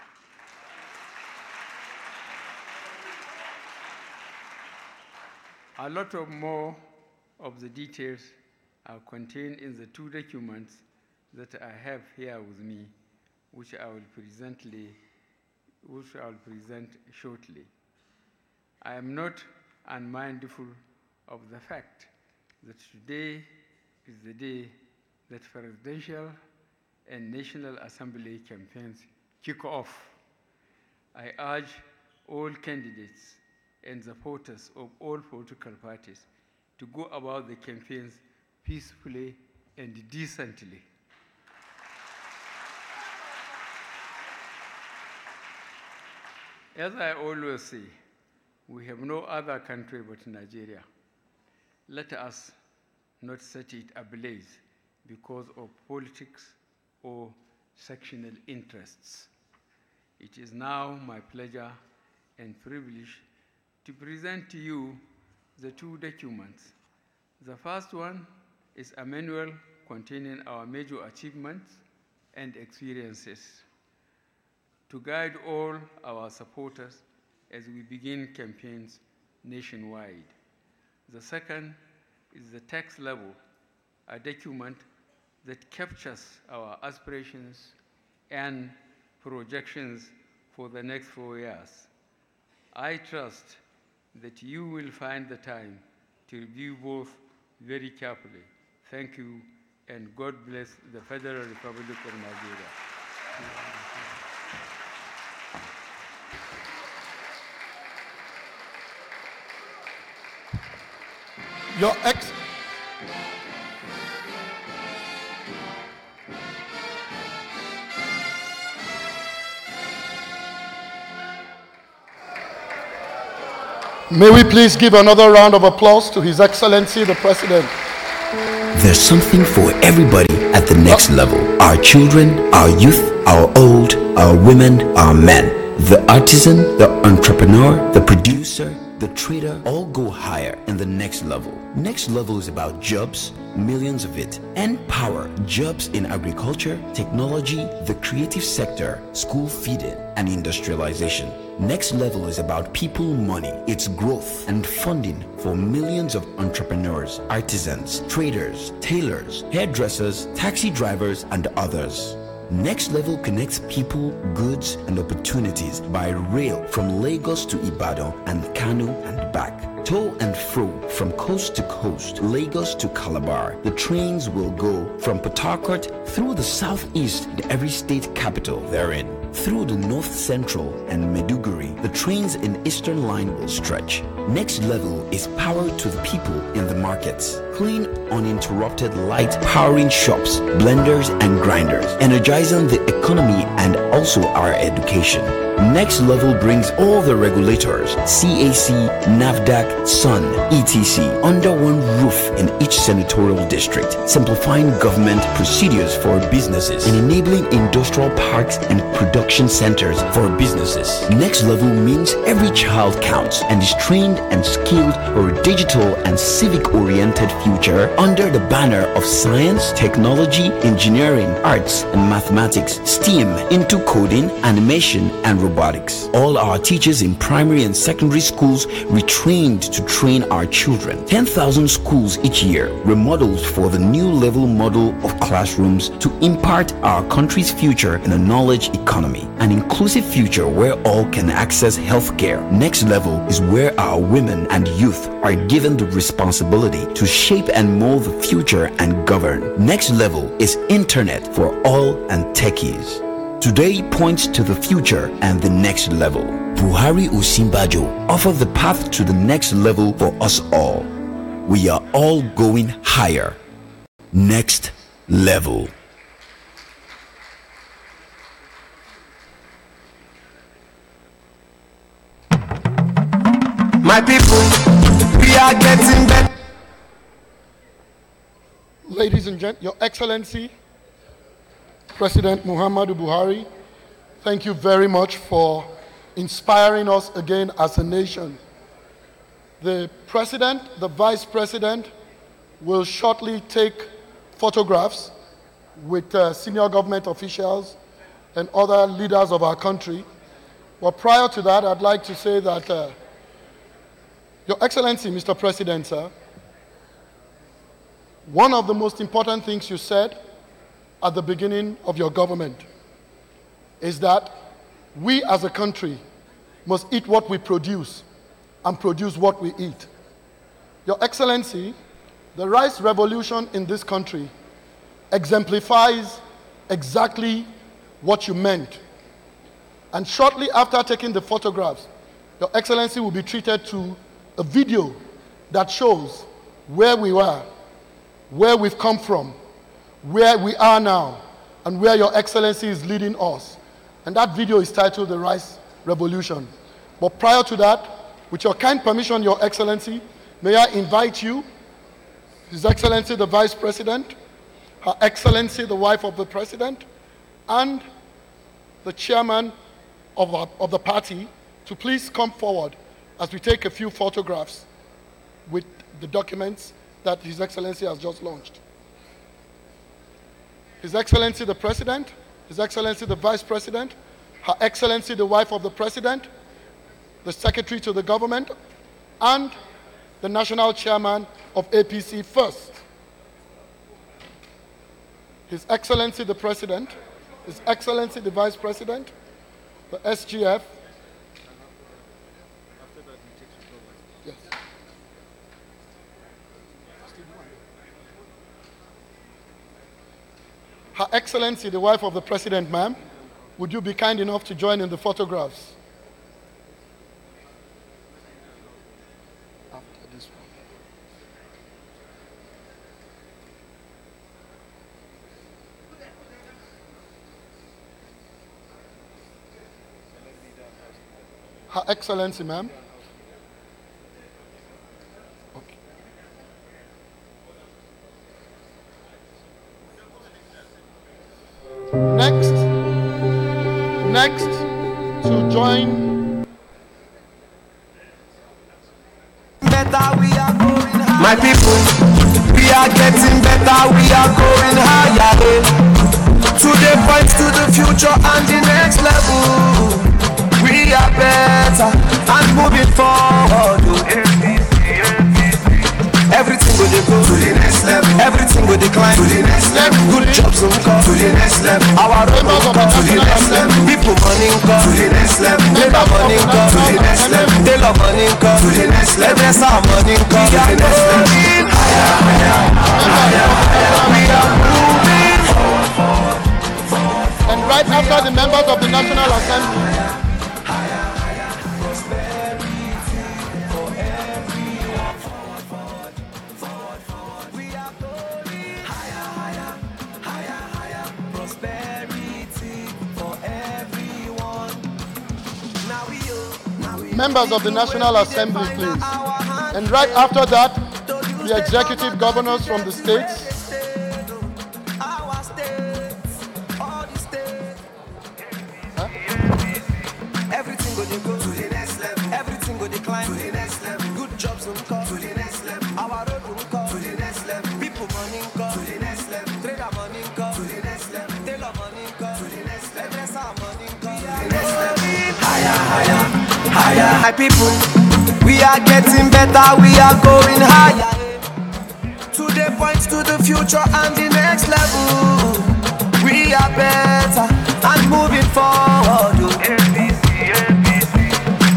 A lot of more of the details are contained in the two documents that I have here with me, which I will present shortly. I am not unmindful of the fact that today is the day that presidential and National Assembly campaigns kick off. I urge all candidates and supporters of all political parties to go about the campaigns peacefully and decently. As I always say, we have no other country but Nigeria. Let us not set it ablaze because of politics or sectional interests. It is now my pleasure and privilege to present to you the two documents. The first one is a manual containing our major achievements and experiences to guide all our supporters as we begin campaigns nationwide. The second is the tax level, a document that captures our aspirations and projections for the next 4 years. I trust that you will find the time to review both very carefully. Thank you, and God bless the Federal Republic of Nigeria. Your May we please give another round of applause to His Excellency the President. There's something for everybody at the next level. Our children, our youth, our old, our women, our men. The artisan, the entrepreneur, the producer, the trader all go higher in the next level. Next level is about jobs, millions of it, and power. Jobs in agriculture, technology, the creative sector, school feeding, and industrialization. Next level is about people, money, its growth and funding for millions of entrepreneurs, artisans, traders, tailors, hairdressers, taxi drivers, and others. Next level connects people, goods, and opportunities by rail from Lagos to Ibadan and Kano and back. To and fro from coast to coast, Lagos to Calabar. The trains will go from Port Harcourt through the southeast and every state capital therein. Through the north central and Maiduguri, the trains in Eastern Line will stretch. Next level is power to the people in the markets. Clean, uninterrupted light powering shops, blenders and grinders, energizing the economy and also our education. Next level brings all the regulators, CAC, NAFDAC, SUN, ETC, under one roof in each senatorial district, simplifying government procedures for businesses and enabling industrial parks and production centers for businesses. Next level means every child counts and is trained and skilled for a digital and civic-oriented future under the banner of science, technology, engineering, arts, and mathematics, STEAM, into coding, animation, and robotics. robotics. All our teachers in primary and secondary schools retrained to train our children. 10,000 schools each year remodeled for the new level model of classrooms to impart our country's future in a knowledge economy. An inclusive future where all can access healthcare. Next level is where our women and youth are given the responsibility to shape and mold the future and govern. Next level is internet for all and techies. Today points to the future and the next level. Buhari Usimbajo offer the path to the next level for us all. We are all going higher. Next level. My people, we are getting better. Ladies and gentlemen, Your Excellency, President Muhammadu Buhari, thank you very much for inspiring us again as a nation. The President, the Vice President will shortly take photographs with senior government officials and other leaders of our country. But prior to that, I'd like to say that Your Excellency, Mr. President, sir, one of the most important things you said at the beginning of your government is that we as a country must eat what we produce and produce what we eat. Your Excellency, the rice revolution in this country exemplifies exactly what you meant. And shortly after taking the photographs, Your Excellency will be treated to a video that shows where we were, where we've come from, where we are now, and where Your Excellency is leading us. And that video is titled The Rice Revolution. But prior to that, with your kind permission, Your Excellency, may I invite you, His Excellency the Vice President, Her Excellency the wife of the President, and the chairman of the party to please come forward as we take a few photographs with the documents that His Excellency has just launched. His Excellency the President, His Excellency the Vice President, Her Excellency the wife of the President, the Secretary to the Government, and the National Chairman of APC first. His Excellency the President, His Excellency the Vice President, the SGF, yes. Her Excellency the wife of the President, ma'am, would you be kind enough to join in the photographs? After this one. Her Excellency, ma'am. Okay. Next to join. My people, we are getting better, we are going higher. Today points to the future and the next level. We are better and moving forward. Everything will go to the next level. Everything will decline to the next level. Good jobs will come to the next level. Our road will come to the next level. People money come to the next level. Labor money come to the next level. Tailor money come to the next level. Let's our money come to the next level. Higher, higher, higher, higher. We are moving forward. And right after the members of the National Assembly, members of the National Assembly, please. And right after that, the executive governors from the states. Everything go to the next level. Everything go decline to the next level. Good jobs will come to the next level. Our road will come to the next level. People money come to the next level. Trader money come to the next level. Tailor money come to the next level. Let's our money come to the next level. higher, higher. My people, we are getting better, we are going higher. Today points to the future and the next level. We are better and moving forward.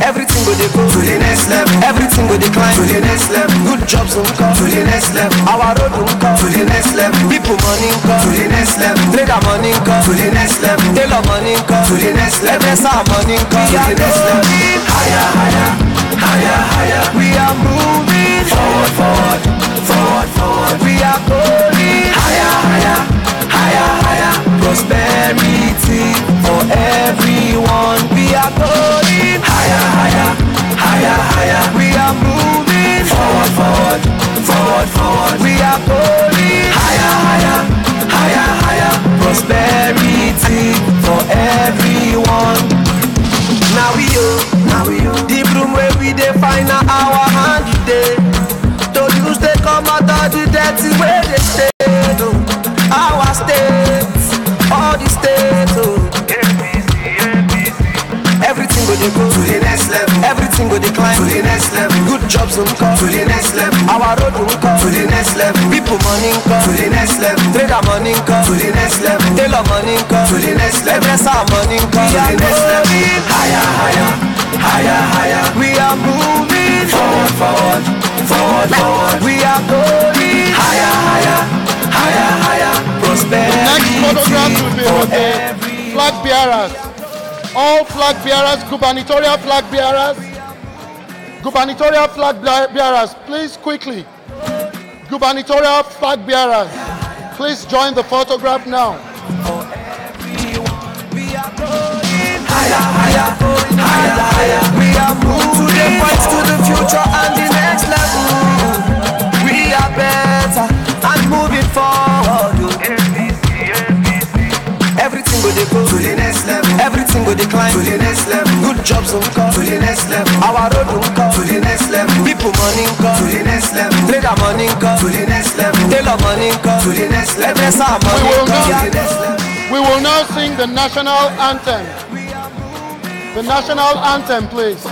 Everything will go to the next level. Everything will decline to the next level. Good jobs will come to the next level. Our road will come to the next level. People money come to the next level. Trader money come to the next level. Tailor money come to the next level. Every money come to the next level. Higher, higher, higher, higher. We are moving forward, forward, forward, forward. We are going higher, higher, higher, higher. Prosperity for everyone. We are going higher, higher, higher, higher. We are moving forward, forward, forward, forward. We are going higher, higher, higher, higher. Prosperity for everyone. Now we the room where we define our hand today. To use the come out of the dirty where they stay. Our states, all the states. Everything will go to the next level. Everything will decline to the next level. Good jobs will come to the next level. Our road will come to the next level. People money come to the next level. Trader money come to the next level. Tailor money come to the next level. Every money come to the next level. Higher, higher, higher, higher. We are moving forward, forward, forward, forward. We are going higher, higher, higher, higher. Prosperity. The next photograph will be of the flag bearers. All flag bearers, gubernatorial flag bearers, please quickly. Gubernatorial flag bearers, please join the photograph now. Higher, higher, higher, higher. We are moving to the points to the future and the next level. We are better and moving forward. Everything will go to the next level. Everything will decline to the next level. Good jobs will come to the next level. Our road will come to the next level. People money come to the next level. Trader money come to the next level. Tailor money come to the next level. We will now sing the national anthem. The national anthem, please.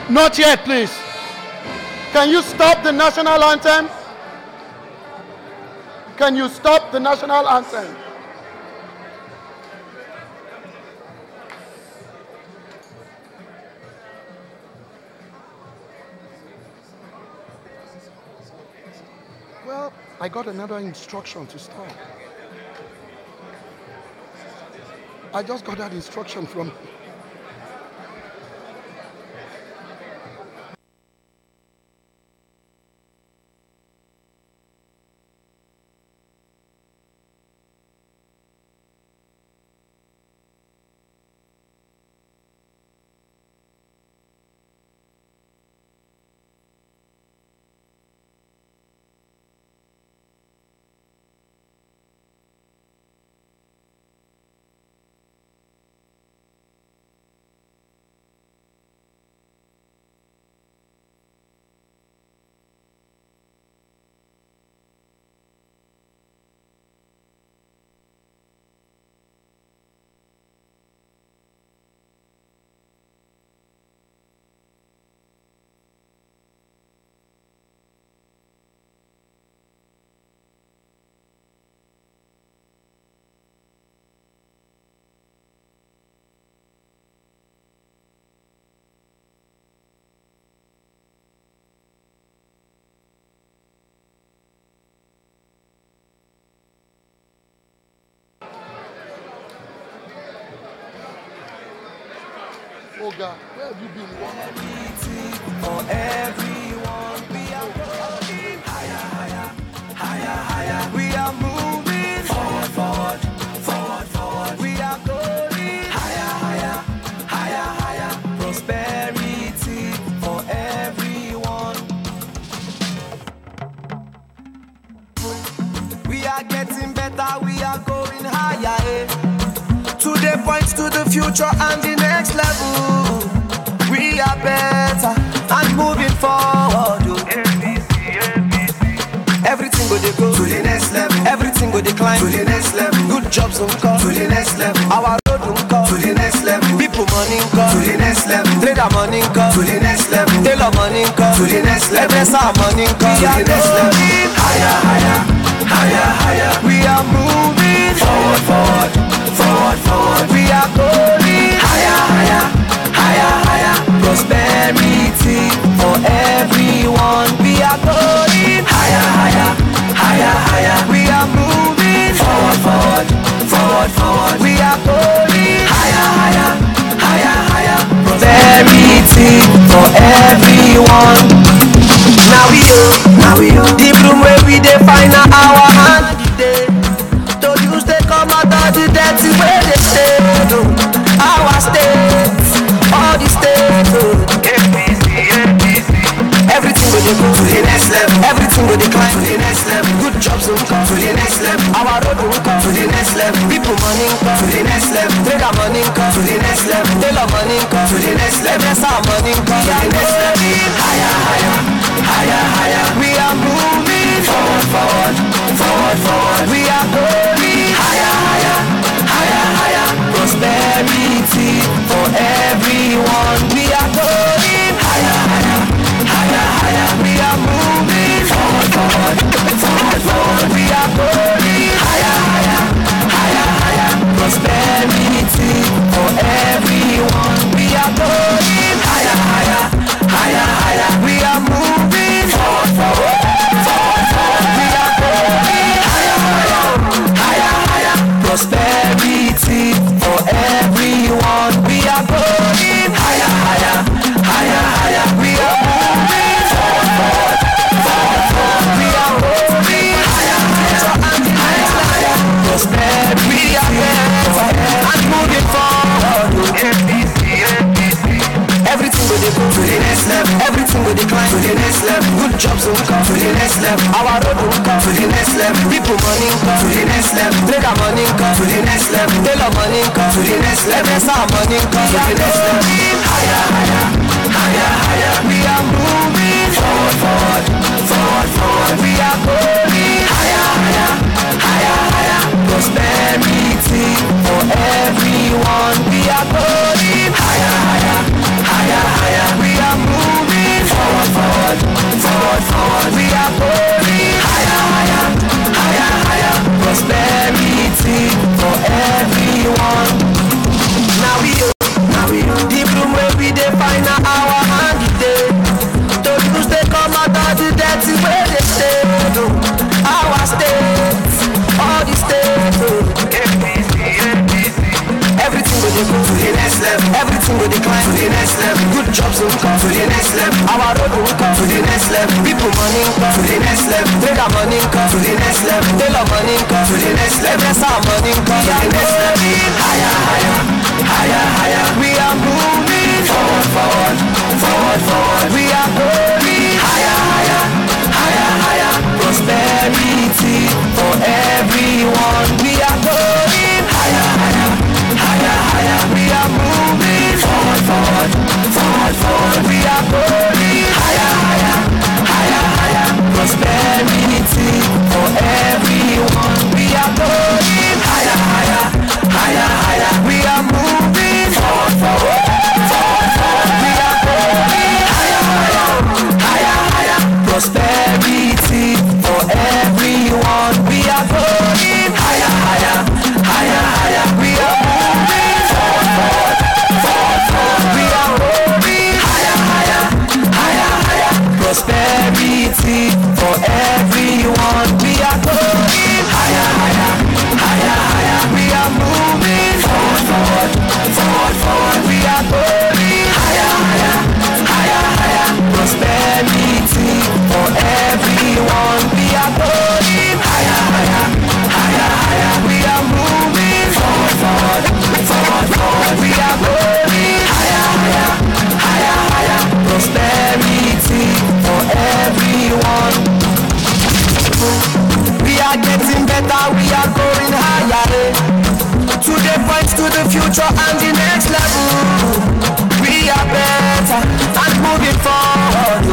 Not yet, please. Can you stop the national anthem? Can you stop the national anthem? Well, I got another instruction to stop. I just got that instruction from... Oh God, where have you been? For everyone, we are going higher, higher, higher, higher. We are moving forward, forward, forward, forward. We are going higher, higher, higher, higher. Prosperity for everyone. We are getting better, we are going higher. Today they point to the future and the next level. We are better and moving forward. Everything go they go to the next level. Everything go they climb to the next level. Good jobs don't come to the next level. Our road don't come to the next level. People money come to the next level. Trader money come to the next level. Tailor money come to the next level. Every money come to the next level. Higher, higher, higher, higher. We are moving forward, forward, forward, forward. We are going higher, higher, higher, higher. Prosperity for everyone. We are going higher, higher, higher, higher. We are moving forward, forward, forward, forward. We are going higher, higher, higher, higher. Prosperity for everyone. Now we the room where we define our hand today. To use the come out of the dirty where they stay. Our states, all the states. Everything will go to the next level. Everything will decline to the next level. Good jobs will come to the next level. Our road will come to the next level. People money come to the next level. Trader money come to the next level. Tailor money come to the next level. Yes, our money come to the next level. Higher, higher, higher, higher. We are moving forward, forward, forward, forward. We are going higher, higher, higher, higher. Prosperity for everyone. We are going higher, higher, higher, higher. We are moving forward, forward, forward, forward. We are going higher, higher, higher, higher. Prosperity for everyone. We are going higher, higher, higher, higher. We are moving forward, forward, forward, forward. We are going higher, higher, higher, higher. Prosperity for everyone. We are going higher, higher, higher, higher. We are moving forward, forward, forward, forward. We are moving higher, higher, higher, higher. Prosperity. We are better and moving forward. Everything will go to the next level. Everything will decline to the next level. Good jobs will come to the next level. Our road will come to the next level. People money come to the next level. Trader money come to the next level. Tailor money come to the next level. Yes, our money come to the next level. Higher, higher, higher, higher. We are moving forward, forward, forward, forward. We are going higher, higher, higher, higher. Prosperity for everyone. We are going higher, higher, higher, higher. We are moving forward, forward, forward, forward. We are going higher, higher, higher, higher. Prosperity for everyone. Now we the room where we define our hand today. To use the come out of the dirty where they stay. Our states, all the states. Everything will go to the next level. Everything will decline to the next level. Good jobs will come to the next level. Our road will come to the next level. People money come to the next level. Trader money come to the next level. Tailor money come to the next level. Yes, our money come to the next level. Higher, higher, higher, higher. We are moving forward, forward, forward, forward. We are going higher, higher, higher, higher. Prosperity for everyone. We are going higher, higher, higher, higher. We are moving forward, forward, forward, forward. We are going higher, higher, higher, higher. Prosperity for everyone. We are going higher, higher, higher, higher. We are moving forward, forward, forward, forward. We are going higher, higher, higher, higher. Prosperity for everyone. We are going higher, higher, higher, higher. We are moving forward, forward, forward, forward. We are going higher, higher, higher, higher. Prosperity for everyone. We are going higher, higher, higher, higher. We are moving forward, forward, forward, forward. We are going higher, higher, higher, higher. Prosperity for everyone. We are going higher, higher, higher, higher. We are moving forward, forward, forward, forward. We are going higher, higher, higher, higher. Prosperity for everyone. We are getting better. We are going higher. Today they point to the future and the next level. We are better and moving forward.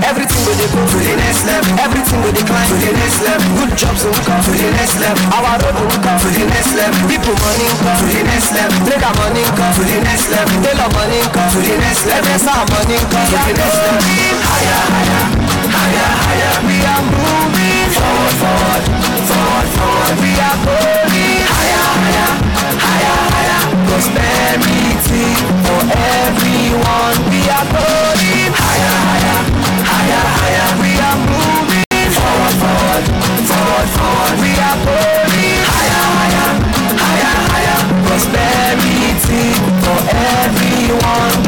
Everything will go to the next level. Everything will decline to the next level. Good jobs will come to the next level. Our road will come to the next level. People money come to the next level. Trader money come to the next level. Tailor money come to the next level. MSR money come to the next level. Higher, higher, higher, higher. We are moving forward, forward, forward, forward. We are going higher, higher, higher, higher. Prosperity for everyone. We are going higher, higher, higher, higher. We are moving forward, forward, forward, forward. We are going higher, higher, higher, higher. Prosperity for everyone.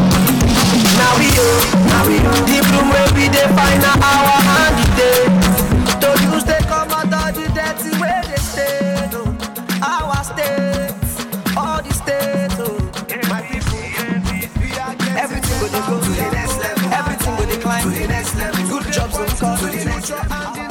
Now we the bloom where we define our hand today. To use the come out of the dirty where they stay. Our states, all the states, my people. Everything will go to the next level. Everything will decline to the next level. Good jobs will come to the next level.